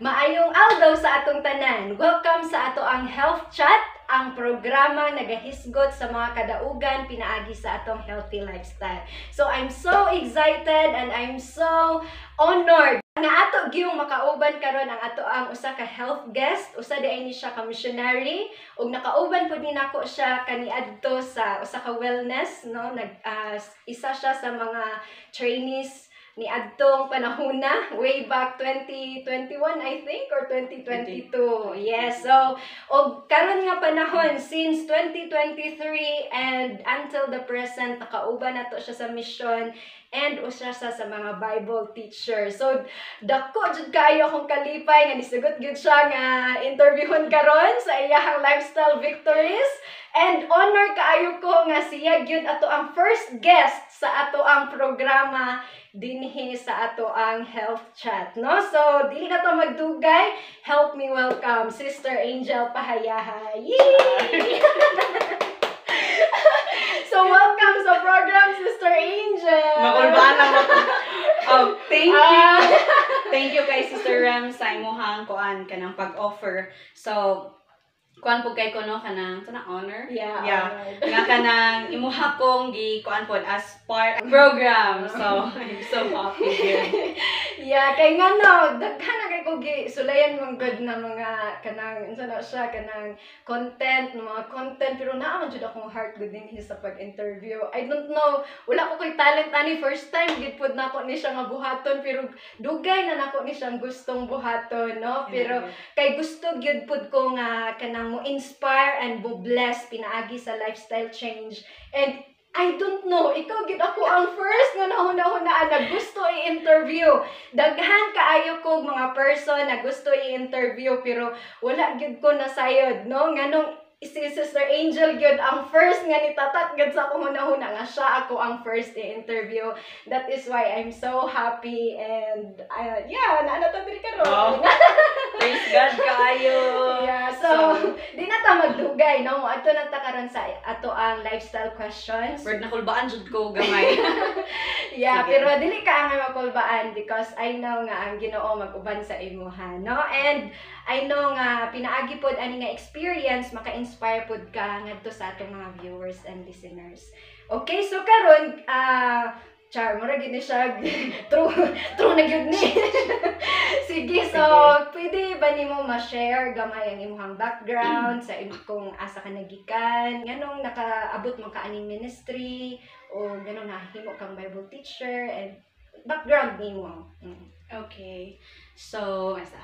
Maayong aldaw sa atong tanan. Welcome sa ato ang Health Chat, ang programa nagahisgot sa mga kadaugan pinaagi sa atong healthy lifestyle. So I'm so excited and I'm so honored nga ato gyung makauban karon ang ato ang usa ka health guest. Usa di ay ni siya ka missionary ug nakauban pud ni nako siya kaniadto sa usa ka wellness, no? Isa siya sa mga trainees ni adtong panahona way back 2021 I think or 2022. Yes, so og karon nga panahon since 2023 and until the present nakauban nato siya sa mission and usa siya sa mga Bible teacher. So dako jud kayo akong kalipay nga nisugot gyud siya nga interviewon karon sa iyang lifestyle victories. And honor kaayo ko nga siya gyud ato ang first guest sa ato ang programa dinhi sa ato ang Health Chat, no? So dili na to magdugay, help me welcome Sister Angel Pahayaha. Yay! So welcome sa program, Sister Angel. Makulbaan lang ako. Thank you. Thank you kay Sister Ram sa imuhang kuan kanang pag-offer. So kuan po kay kono kanang honor. Yeah. Nga kanang imuha kong gi kuan pod as part of program. So I'm so happy here. Yeah, kay nga no, daghan na kay ko gi sulayan mong good na mga kanang unsa na siya kanang content, mga content pero naa man jud akong heart good dinhi sa pag-interview. I don't know, wala ko kay talent ani first time gid pud nako ni siya nga buhaton pero dugay na nako ni siyang gustong buhaton, no? Pero kay gusto gyud pud ko nga kanang mo inspire and mo bless pinaagi sa lifestyle change. And I don't know, ikaw gid ako ang first nga nahuna-hunaan na gusto i-interview. Daghan kaayo ko mga person na gusto i-interview pero wala gyud ko nasayod, no? Nganong si Sister Angel gyud ang first nga nitatat gud sa akong hunahuna nga siya ako ang first i-interview. That is why I'm so happy and naana ta diri karon. Praise God kaayo. Yeah, so di na ta magdugay, no? Ato na ta karon sa ato ang lifestyle questions. Word nakulbaan jud ko gamay. Yeah, Sige. pero dili ka ang makulbaan because I know nga ang Ginoo mag-uban sa imuha, no? And I know nga pinaagi pod ani nga experience maka-inspire pod ka ngadto sa atong mga viewers and listeners. Okay, so karon char mura gid ni siya true na gyud ni. Sige, so pwede ba nimo ma-share gamay ang imong background sa kung asa ka nagikan, nganong nakaabot man ka aning ministry o ganun nahimo kang Bible teacher and background nimo. Okay. So, asa?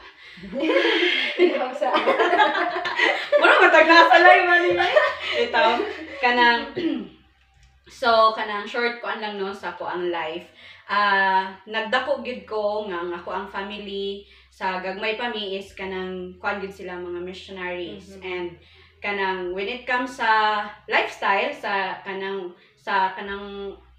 Ikaw sa Mura matag nasa live man niya. Ito kanang so kanang short ko lang no sa ko ang life. Nagdako gid ko nga ako ang family sa gagmay pa mi is kanang kuan gid sila mga missionaries and kanang when it comes sa lifestyle sa kanang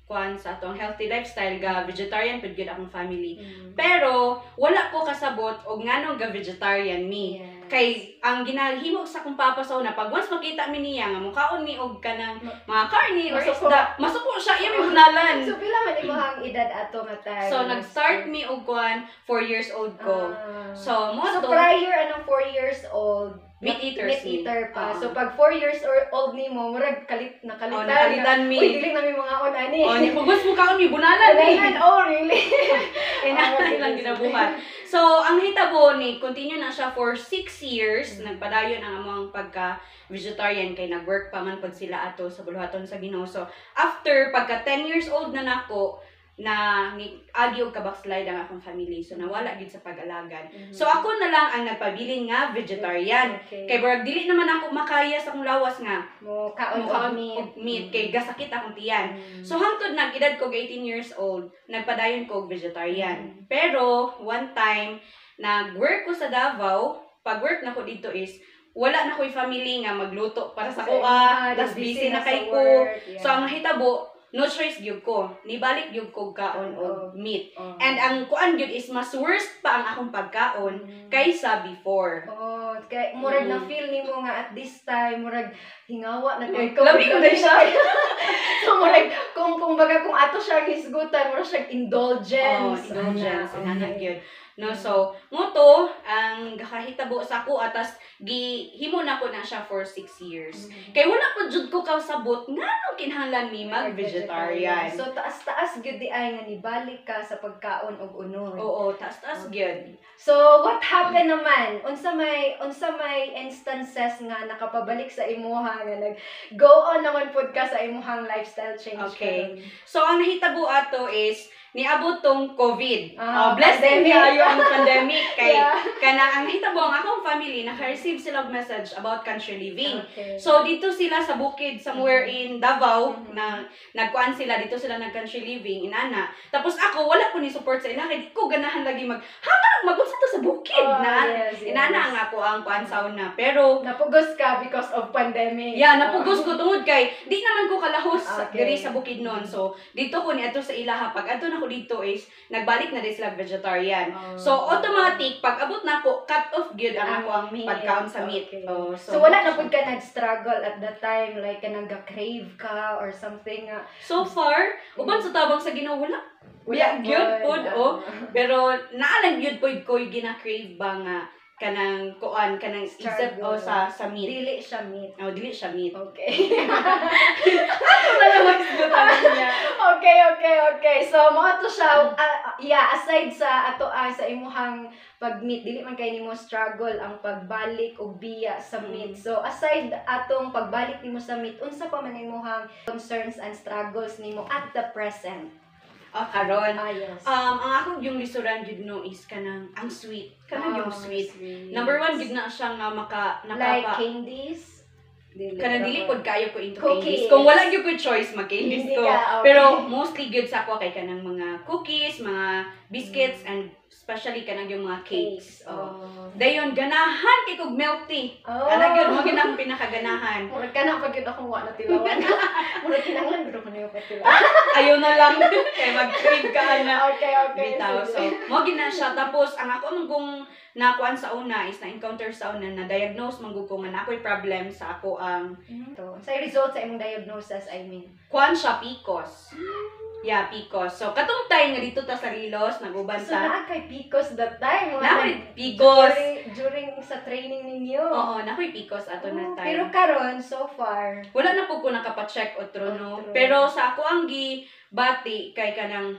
kuan sa atong healthy lifestyle ga vegetarian pud gid akong family. Pero wala ko kasabot og nganong ga vegetarian mi. Yes. Kay ang ginahimo sa akong papa sa una pag once makita mi niya nga mukaon mi og kanang mga karni or Masuko. isda, masuko siya iya mi hunalan. So pila man imong edad ato nga time? So nag-start mi og kuan 4 years old ko. So mo So to prior anong 4 years old meat eater pa. Oo. So pag 4 years old nimo murag nakalitan. nakalitan mi. Uy, dili na mi mga on ani. ni pag once mukaon mi bunalan mi. Oh, really? Kaya silang ginabuhat. So, ang hitabo ni, continue na siya for 6 years. Nagpadayon ang among pagka-vegetarian kay nag-work pa man pod sila ato sa buluhaton sa Ginoo. So, after pagka 10 years old na nako, na agi og ka-backslide ang akong family. So, nawala gid sa pag-alagad. So, ako na lang ang nagpabilin nga vegetarian. Okay. Kay barag dili naman ako makaya sa akong lawas nga Mo kaon mukhaon meat. og meat kay gasakit akong tiyan. So hangtod nag-edad ko 18 years old, nagpadayon ko og vegetarian. Pero one time nag-work ko sa Davao, pag-work na ko dito is wala na ko'y family nga magluto para sa kuha, tas busy na kay ko. So ang hitabo no choice gyud ko. Nibalik gyud ko kaon og meat. And ang kuan gyud is mas worst pa ang akong pagkaon kaysa before. Oh, kay murag na feel nimo nga at this time murag hingawa na kay Lamig na siya. So murag kung baga kung ato siya hisgutan, murag siya indulgence. Indulgence. Inanak gyud. No, so mo to ang nakahitabo sa ako atas gihimo na ko na siya for 6 years. Kay wala po jud ko kasabot nganong kinahanglan mi mag-vegetarian. So taas-taas gyud di ay nga nibalik ka sa pagkaon og unod. Oo, taas-taas gyud. So what happened naman? Unsa may instances nga nakapabalik sa imuha nga nag go on naman pud ka sa imuhang lifestyle change. Okay. So ang nahitabo ato is niabot tong COVID. pandemic. Blessing niya yung pandemic kay Yeah. kana ang hitabo ang akong family naka-receive sila og message about country living. Okay. So dito sila sa bukid somewhere in Davao na nagkuan sila dito sila nag-country living inana. Tapos ako wala ko ni support sa ila kay di ko ganahan lagi magunsa to sa bukid na. Yes. Inana nga ako ang kuan sa una. Pero napugos ka because of pandemic. yeah, napugos ko tungod kay di naman ko kalahos Okay. diri sa bukid noon. So dito ko ni ato sa ilaha pag adto na ko dito is nagbalik na din sila vegetarian. So automatic pag abot na ko cut off gyud ang ako ang meat. pagkaon sa meat. Okay. Oh, So wala na pud ka nag-struggle at that time like ka nag-crave ka or something nga so far uban sa tabang sa Ginoo wala. wala Gyud pod oh. ano. Pero naalang gyud pod ko gina-crave ba nga kanang kuan kanang isip Struggle. o sa meat. Dili siya meat. Oh, dili siya meat. Okay. Ano na mag-isgutan niya? Okay. So mo to siya aside sa ato sa imuhang pag-meat dili man kay nimo struggle ang pagbalik og biya sa meat. So aside atong pagbalik nimo sa meat, unsa pa man imuhang concerns and struggles nimo at the present? Karon. Yes. Ang akong yung lisuran jud no is kanang ang sweet. Kanang yung sweet. Number 1 gid na siya nga like candies. Kanang dili pod kayo ko into Cookies. candies. Kung wala gyud ko choice mag-candies Hindi ko. ka, okay. Pero mostly good sa ako kay kanang mga cookies, mga biscuits and especially kanang yung mga cakes. Dayon ganahan kay kog milk tea. Ana gyud mo ginang pinakaganahan. Murag ka na pag yun ako wala tilawan. Murag kinanglan pero ko na yung patilawan. Ayaw na lang kay mag-crave ka na. Okay. Bitaw. So, mo gina siya. Tapos, ang ako mong nakuan sa una is na-encounter sa una na diagnose mong ko nga na ako'y problem sa ako ang Sa result sa imong diagnosis, I mean. kuan siya PCOS. Yeah, PCOS. So, katong time nga dito ta sa Rilos, naguban So, sa naa kay PCOS that time. Nakoy PCOS. During sa training ninyo. Oo, nakoy PCOS ato na time. Pero karon so far. Wala na po ko nakapa-check o no. True. Pero sa ako ang gibati kay kanang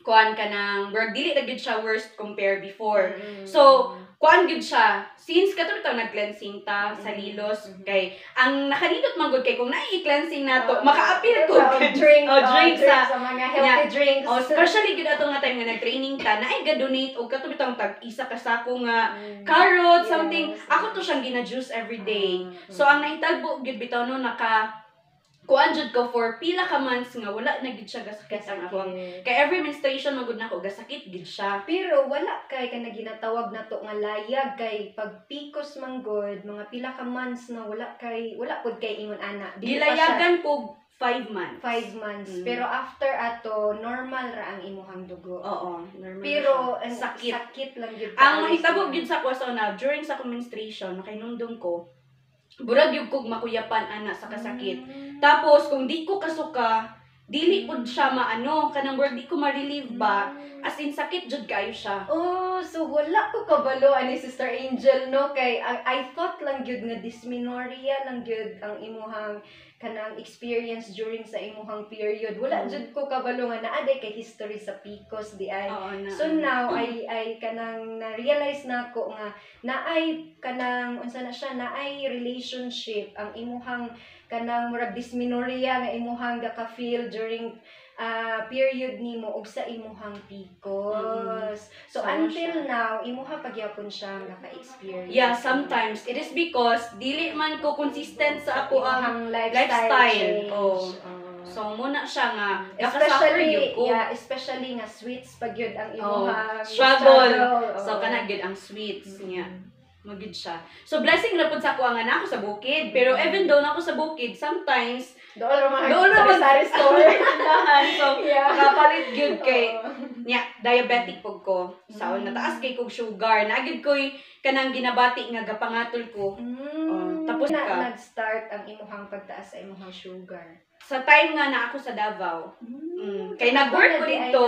kuan kanang dili na gid siya worst compare before. So, kuan gid siya since katong nag-cleansing ta sa Lilos kay ang nakanindot man gud kay kung nai-cleansing nato maka-appeal ko drink drink sa mga healthy drinks. especially gid ato nga time nga nag-training ta na ga-donate og katong bitang tag isa ka sako nga carrot something ako to siyang gina-juice every day. So ang nahitagbo gid bitaw no kuan jud ko for pila ka months nga wala na gid siya gasakit ang ako. Kay every menstruation magud na ko gasakit gid siya. Pero wala kay ka ginatawag na to nga layag kay pag PCOS man gud mga pila ka months na wala pud kay ingon ana. Gilayagan po 5 months. 5 months. Pero after ato normal ra ang imuhang dugo. Oo, normal. Pero ang sakit. sakit lang gyud. Ang mahitabo gyud sa kwaso na during sa menstruation nakainumdum ko burag yung kog makuyapan ana sa kasakit. Tapos kung di ko kasuka, dili pud siya maano kanang word di ko ma-relieve ba as in sakit jud kayo siya. Oh, so wala ko kabalo ani Sister Angel no kay I thought lang gyud nga dysmenorrhea lang gyud ang imuhang kanang experience during sa imuhang period. Wala jud ko kabalo nga naa day kay history sa PCOS di ay. So now I kanang na-realize nako nga naay kanang unsa na siya naay relationship ang imuhang kanang murag dysmenorrhea nga imuhang gaka-feel during period nimo og sa imuhang PCOS. So until now imuha pagyapon siya naka-experience. Yeah, sometimes it is because dili man ko consistent sa ako ang lifestyle. So muna siya nga especially nga sweets pag yun ang imuhang struggle. So kana gyud ang sweets niya. Magid siya. So blessing ra pud sa ako ang anak ko sa bukid. Pero even though nako sa bukid, sometimes doon naman sa store. So makapalit gyud kay diabetic pug ko. Sa nataas kay kog sugar. Nagid koy kanang ginabati nga gapangatol ko. Tapos nag-start ang imuhang pagtaas sa imuhang sugar. sa time nga na ako sa Davao, kay nag-work ko dito,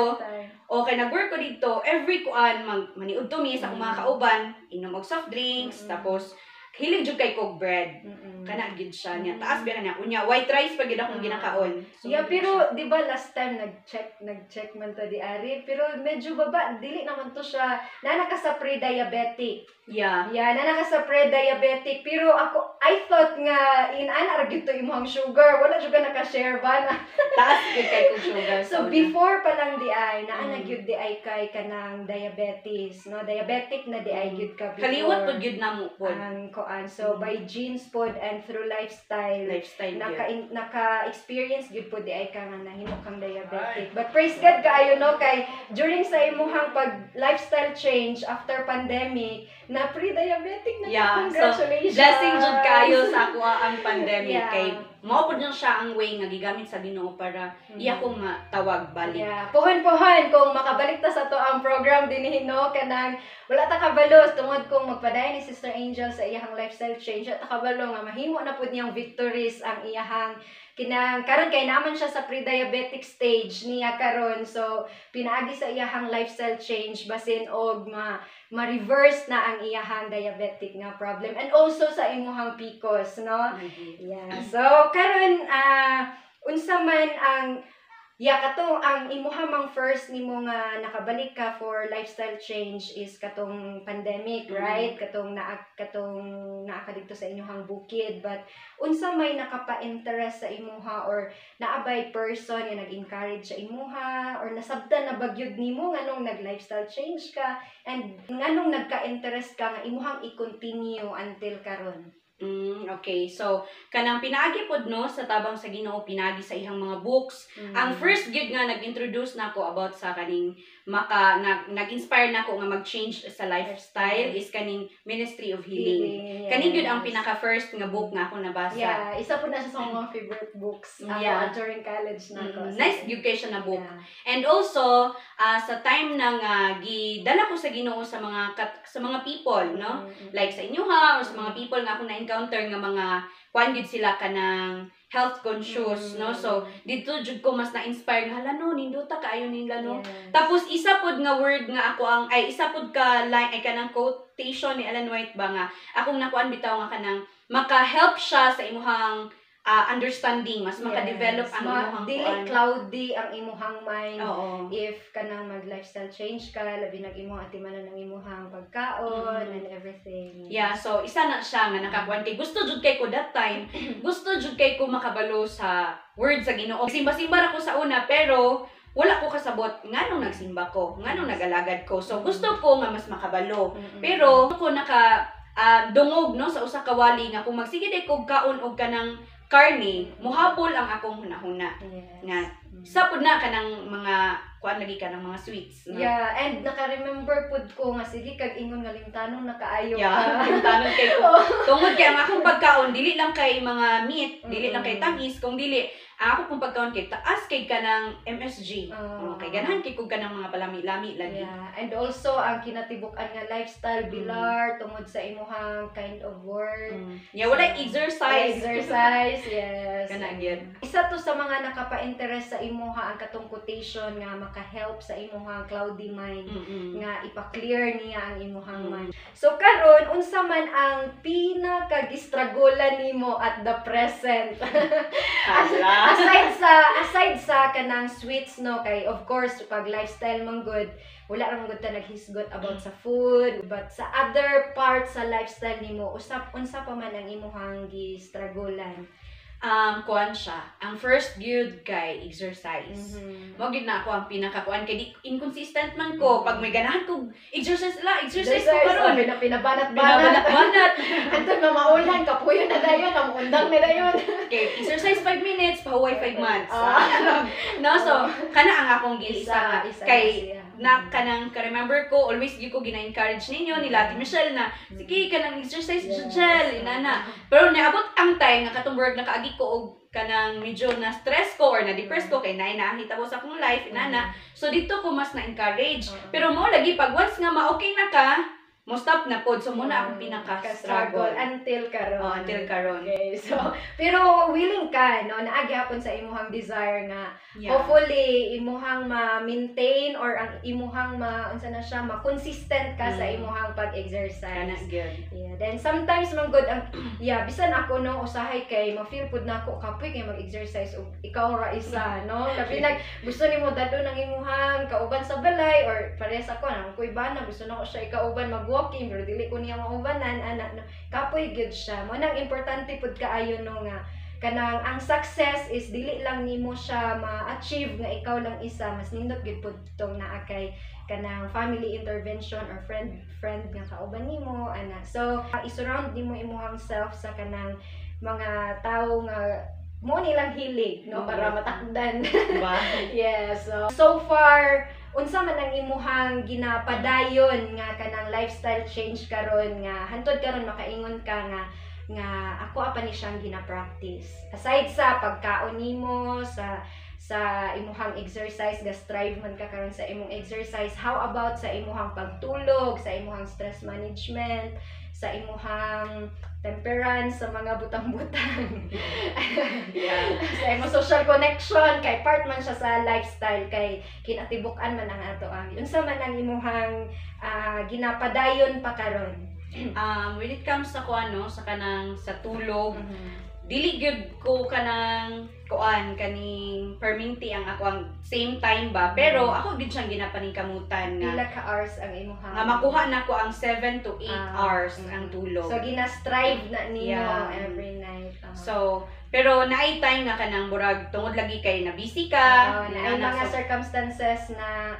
nag-work ko dito, every kuan, maniud to mi sa akong mga kauban, inom og soft drinks, tapos, hilig jud kay coke bread. Kana gid siya niya. Taas ba niya unya white rice pag gid akong ginakaon. So, yeah, pero di ba last time nag-check man to di ari, pero medyo baba dili naman to siya. Nana ka sa pre-diabetic. Yeah. Yeah, nana ka sa pre-diabetic, pero I thought nga ana ra gid to imong sugar, wala jud ka naka-share ba na. Taas gid kay kong sugar. So before pa lang di ay naa gyud di ay kay kanang diabetes, no? Diabetic na di ay gyud ka before. Kaliwat pud gyud namo pod. So by genes pod and through lifestyle naka-experience gyud pod di ay ka nga nahimo kang diabetic. But praise God kaayo no kay during sa imuhang pag lifestyle change after pandemic na pre-diabetic na. Yeah, congratulations. so blessing jud kayo sa ako ang pandemic. Yeah. Kay mao pud siya ang way nga gigamit sa Ginoo para iya ko matawag balik. Yeah. Puhon kung makabalik ta sa to ang program dinhi no kanang wala ta kabalo tungod kung magpadayon ni Sister Angel sa iyang lifestyle change at kabalo nga mahimo na pud niyang victories ang iyang karon kay naman siya sa pre-diabetic stage niya karon, so pinaagi sa iyang lifestyle change basin og ma-reverse na ang iyang diabetic nga problem and also sa imuhang PCOS no. Yeah, so karon unsa man ang katong ang imuhamang first nimo nga nakabalik ka for lifestyle change is katong pandemic, right? Katong naa ka dito sa inyong bukid, but unsa may nakapa-interest sa imuha or naabay person nga nag-encourage sa imuha or nasabtan na bagyod nimo nganong nag-lifestyle change ka and nganong nagka-interest ka nga imuhang i-continue until karon? Okay. So, kanang pinaagi pod no sa tabang sa Ginoo, pinaagi sa ihang mga books. Ang first gid nga nag-introduce nako about sa kaning nag-inspire nako nga mag-change sa lifestyle is kaning Ministry of Healing. Yes. Kaning gid ang pinaka first nga book nga ako nabasa. Yeah, isa po na siya sa mga favorite books during college nako. Nice education na book. Yeah. And also, sa time nang gidala ko sa Ginoo sa mga people, no? Like sa inyo or sa mga people nga ako na-encounter nga mga kuan gid sila kanang health conscious, no? So dito jud ko mas na-inspire nga hala no ninduta kaayo nila no. Yes. Tapos isa pod nga word nga ako isa pod ka line ay kanang quotation ni Ellen White ba nga akong nakuan bitaw nga kanang maka-help siya sa imuhang understanding, mas maka-develop ang imuhang dili cloudy ang imuhang mind. If kanang mag-lifestyle change ka, labi nag imong atimanan ng imuhang pagkaon and everything. Yeah, so isa na siya nga nakakuan kay gusto jud kay ko that time. Gusto jud kay ko makabalo sa word sa Ginoo. Simba-simba ra ko sa una pero wala ko kasabot nganong nagsimba ko, nganong nagalagad ko. So gusto ko nga mas makabalo. Pero ko dungog no sa usa ka wali nga kung magsigid ko kaon og kanang karne, muhabol ang akong hunahuna. Yes. Nga, sapod na ka ng mga, kuan lagi ka ng mga sweets. No? Yeah, and naka-remember pud ko nga, sige, kag ingon nga limtanong nakaayo ka. Yeah, limtanong kay ko. Tungod kay ang akong pagkaon, dili lang kay mga meat, dili lang kay tangis, kung dili, ang ako pong pagkaon kay taas kay ka ng MSG. Kay ganahan kay kog ka ng mga palami-lami lagi. Yeah, and also, ang kinatibuk-an nga lifestyle, bilar, tungod sa imuhang kind of work. Yeah, wala exercise. Yes. Kana gyud. Isa to sa mga nakapa-interest sa imuha ang katong quotation nga maka-help sa imuhang cloudy mind nga ipa-clear niya ang imuhang mind. So karon unsa man ang pinaka-gistragolan nimo at the present? aside sa kanang sweets no kay of course pag lifestyle man good wala ra man gud ta naghisgot about sa food, but sa other parts sa lifestyle nimo unsa pa man ang imuhang gistragolan? Kuan siya. Ang first good kay exercise. Mo gid na ako ang pinakakuan kay di inconsistent man ko. Pag may ganahan ko exercise ko karon. Binabanat. Anton mamaulan kapuyo na dayon, amundang na dayon. Okay, exercise 5 minutes, pahuway 5 months. No, so kana ang akong giisa kay na kanang ka-remember ko always gyud ko gina-encourage ninyo ni Ate Michelle na sige kanang exercise judgel inana. Pero niabot ang time nga katong work nakaagi ko og kanang medyo na stress ko or na depressed ko kay nakita ko sa akong life inana. So dito ko mas na-encourage. Pero mo lagi pag once nga ma-okay na ka, mo stop na pod. So muna akong Ka-struggle pinaka-struggle. until karon. Until karon. Okay, so pero willing ka no naagi hapon sa imuhang desire nga Yeah. hopefully imuhang ma-maintain or ang imuhang unsa na siya ma-consistent ka sa imuhang Kana pag-exercise. gyud. Yeah, then sometimes man good ang bisan ako no usahay kay ma-feel pud nako kapoy kay mag-exercise ug ikaw ra isa no. Labi nag gusto nimo dado nang imuhang kauban sa balay or parehas ako nang kuy bana gusto nako siya ikauban mag-walking pero dili ko niya maubanan ana no. Kapoy gyud siya. Mo nang importante pud kaayo no nga kanang ang success is dili lang nimo siya ma-achieve nga ikaw lang isa mas nindot gyud pud tong naa kay kanang family intervention or friend nga kauban nimo ana. So i-surround nimo imong self sa kanang mga tawo nga mo nilang hilig no para matakdan. Diba? Yes. So far unsa man ang imuhang ginapadayon nga kanang lifestyle change karon nga hantod karon makaingon ka nga ako apa ni siyang gina-practice. Aside sa pagkaon nimo sa imuhang exercise, ga-strive man ka karon sa imong exercise, how about sa imuhang pagtulog, sa imuhang stress management, sa imuhang temperance sa mga butang-butang. Yeah. Sa imong social connection kay part man siya sa lifestyle kay kinatibuk-an man ang ato ang unsa man ang imuhang ginapadayon pa karon. When it comes sa sa kanang sa tulog, dili gyud ko kanang kaning perminti ang ako ang same time ba, pero ako gyud siyang ginapaningkamutan nga Pila ka hours ang imuhang nga makuha nako ang 7 to 8 hours ang tulog. So gina-strive na niyo Yeah. every night. So, pero naay time nga kanang murag tungod lagi kay na busy ka, na ay mga circumstances na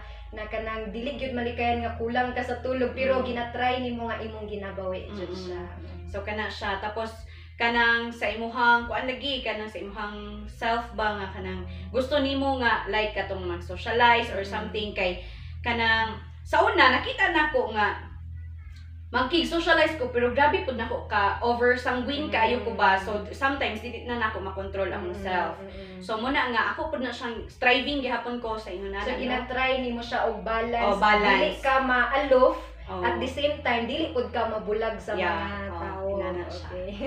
kanang dili gyud malikayan nga kulang ka sa tulog pero ginatry nimo nga imong ginabawi jud siya. So kana siya, tapos kanang sa imuhang lagi kanang sa imuhang self ba nga kanang gusto nimo nga like katong mag-socialize or something kay kanang sa una nakita nako nga magkig-socialize ko pero grabe pud nako ka over sanguine kaayo ko ba, so sometimes dili na nako makontrol ang self. So muna nga ako pud na siyang striving gihapon ko sa inyo na. So ginatry nimo siya og balance. Balance. Dili ka ma-aloof at the same time dili pud ka mabulag sa mga tao. Okay.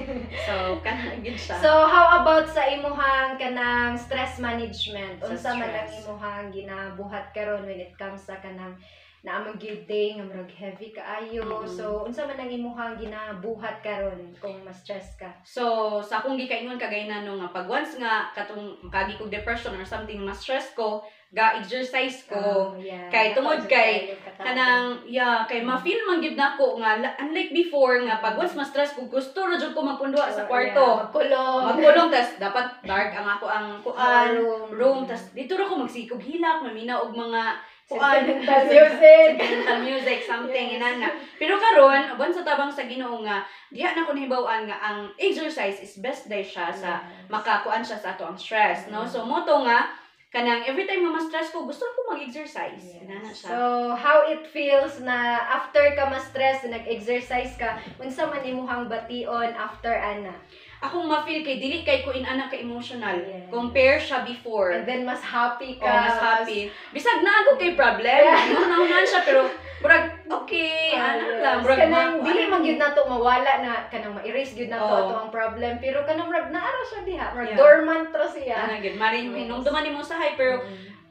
So kana gid siya. So how about sa imuhang kanang stress management? Sa Unsa man ang stress. imuhang ginabuhat karon when it comes sa kanang naamang gyud day nga murag heavy kaayo. So unsa man ang imuhang ginabuhat karon kung ma-stress ka? So sa akong gikaingon kagay na no nga pag once nga katong makagi kog depression or something mas stress ko, ga-exercise ko. Kay tungod kay kanang kay ma-feel man gyud nako nga unlike before nga pag once ma-stress ko gusto ra jud ko magpundwa sa kwarto. Magkulong tas dapat dark ang ako ang room tas dito ra ko magsikog hilak mamina og mga sentimental music something inana. Pero karon uban sa tabang sa Ginoo nga diha na ko nahibaw-an nga ang exercise is best day siya sa makakuan siya sa ato ang stress, no? So moto nga kanang every time nga ma-stress ko gusto ko mag-exercise. Inana siya. So how it feels na after ka ma-stress nag-exercise ka, unsa man imuhang bation after ana? Akong ma-feel kay dili kay ko inana ka emotional compare siya before. And then mas happy ka. Mas happy. Bisag na ako kay problem. Nahunan siya pero murag okay, lang murag kanang dili man gyud nato mawala na kanang ma-erase gyud nato ato ang problem pero kanang murag naara siya diha, murag dormant ra siya. Gid mari hinumduman nimo usahay pero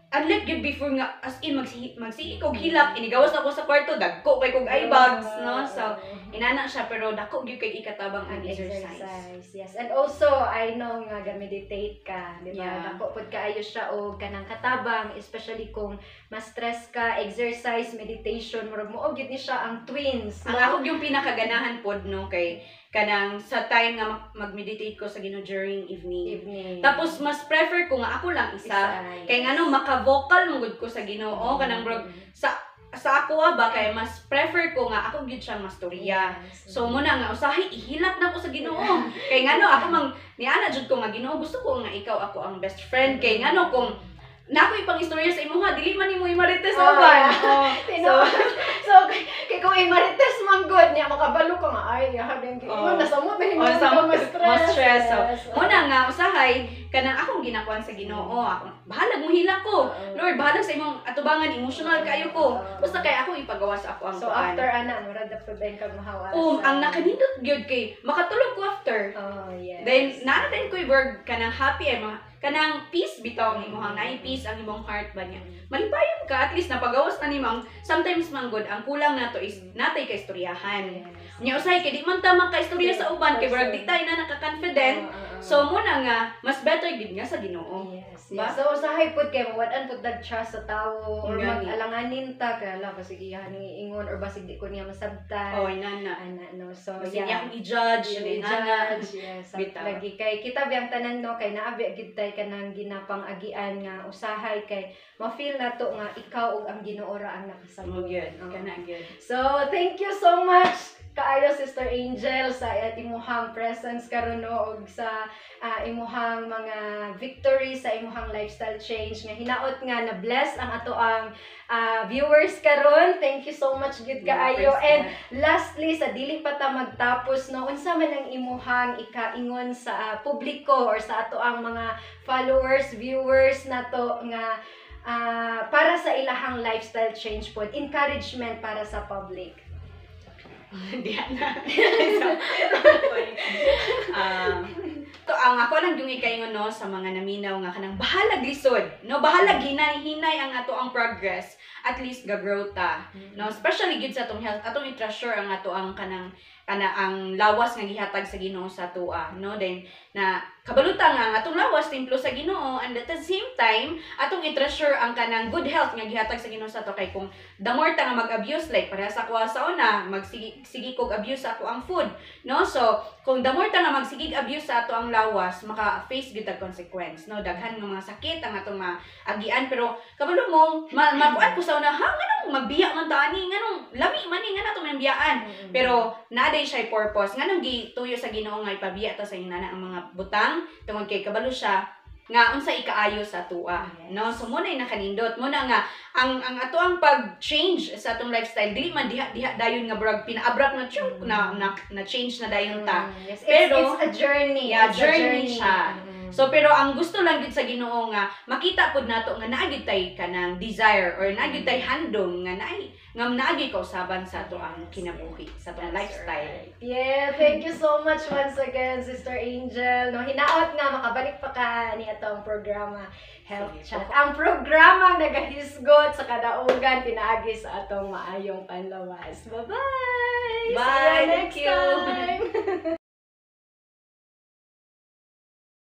unlike gyud before nga as in magsiik og hilak inigawas ako sa kwarto dagko kay kog eye bags, no? So inana siya pero dako gyud kay ikatabang ang exercise. Yes. And also I know nga ga-meditate ka, di ba? Dako pud kaayo siya og kanang katabang especially kung ma-stress ka, exercise, meditation, murag mo gyud ni siya ang twins. Ang ako yung pinakaganahan pod no kay kanang sa time nga mag-meditate ko sa Ginoo during evening. Tapos mas prefer ko nga ako lang isa. Kay ngano maka-vocal mangud ko sa Ginoo kanang bro sa ako ba kay mas prefer ko nga ako gyud siyang mastorya. So muna nga usahay ihilak na ko sa Ginoo. Kay ngano ako mang niana jud ko nga Ginoo gusto ko nga ikaw ako ang best friend. Kay ngano kung nako ipang istorya sa imo ha dili man nimo imarites uban. So kay kung imarites man good niya makabalo ka nga ay hadeng nasa mo na himo mas stress. So muna nga usahay kanang akong ginakuan sa Ginoo. Ako bahala mo hila ko. Lord, bahala sa imong atubangan, emotional kayo ko. Basta kay ako ipagawa sa ako ang So kuan. after ana murag dapat din kag mahawa. Ang nakanindot gyud kay makatulog ko after. Oh, yes. Then naa din ko work kanang happy ay kanang peace bitaw ang imong nay peace ang imong heart ba niya. Malipayon ka at least napagawas na nimang sometimes man good ang kulang nato is natay ka istoryahan. Yes. Nya usay kay di man ta makaistorya sa uban kay brag di tayo na naka-confident. So muna nga mas better gid nga sa Ginoo. Yes. Ba? So usahay pud kay mawad-an pud dag trust sa tawo or Gani. mag-alanganin ta kay ala basig iyahan ni ingon or basig di ko niya masabtan. Oh, inana. Ana no. So Kasi niya akong i-judge, inana. i-judge. Yes. Bitaw. Lagi kay kita biyang tanan no kay naabi gid tay kanang ginapang-agian nga usahay kay ma-feel nato nga ikaw ug ang Ginoo ra ang Mo nakasabot. gyud, Oo. kana gyud. So, thank you so much kaayo Sister Angel sa imuhang presence karon no og sa imuhang mga victory sa imuhang lifestyle change nga hinaot nga na bless ang ato ang viewers karon. Thank you so much gid kaayo. And lastly sa dili pa ta magtapos no unsa man ang imuhang ikaingon sa publiko or sa ato ang mga followers, viewers nato nga para sa ilahang lifestyle change pod, encouragement para sa public. Diana. To ang ako lang yung ikaingon no sa mga naminaw nga kanang bahalag lisod, no bahalag hinay-hinay ang ato ang progress, at least ga-grow ta. No, especially gid sa atong health, atong i-treasure ang ato ang kanang ang lawas nga gihatag sa Ginoo sa atoa, no? Then na kabalutan nga ang atong lawas templo sa Ginoo, and at the same time atong i-treasure ang kanang good health nga gihatag sa Ginoo sa ato kay kung the more ta nga mag-abuse like para sa kuha sa una, magsigi kog abuse sa ato ang food, no? So kung the more ta nga magsigig abuse sa ato ang lawas, maka-face gid ang consequence, no? Daghan nga mga sakit ang atong maagian, pero kabalo mo makuan ko sa una, ha nganong magbiya man ta ani, nganong lami man ni nga nato man biyaan. Pero naa day siya purpose nganong gituyo sa Ginoo nga ipabiya ta sa inana ang mga butang tungod kay kabalo siya nga unsa ikaayo sa tua, no? So mo na nakanindot mo na nga ang ato ang pag-change sa atong lifestyle dili man diha dayon nga brag pina-abrupt na change na dayon ta. Yes. Pero it's a journey. Yeah, It's a journey siya. So pero ang gusto lang gid sa Ginoo nga makita pud nato nga naa gid tay kanang desire or naa gid tay handom nga naa gid kausaban sa ato ang kinabuhi sa atong lifestyle. Right. Yeah, thank you so much once again Sister Angel. No hinaot nga makabalik pa ka ni atong programa Health Chat. Ang programa nagahisgot sa kadaugan pinaagi sa atong maayong panlawas. Bye-bye. Bye. See you next Thank you. time.